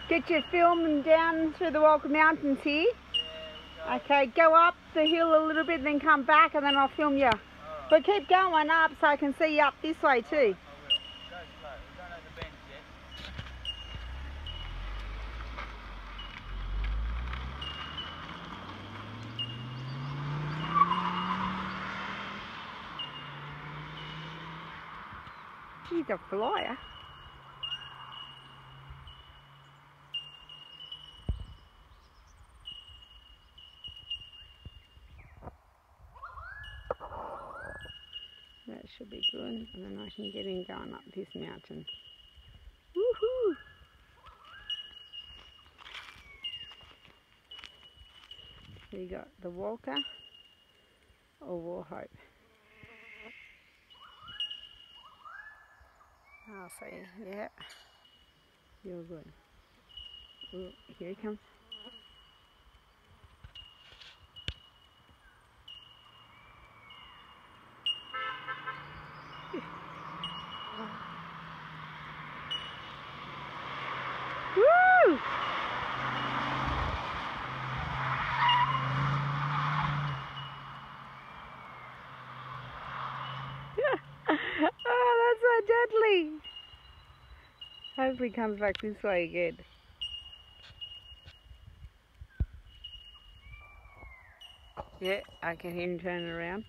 Get your film down through the Walker Mountains here. Okay, go up the hill a little bit and then come back and then I'll film you. But keep going up so I can see you up this way too. I will. Go slow. We don't know the bends yet. He's a flyer. That should be good, and then I can get him going up this mountain. Woohoo! So you got the Walker or Wauchope. I'll see. Yeah, you're good. Ooh, here he comes. Woo! Oh, that's so deadly. Hopefully he comes back this way again. Yeah, I can hear him turning around.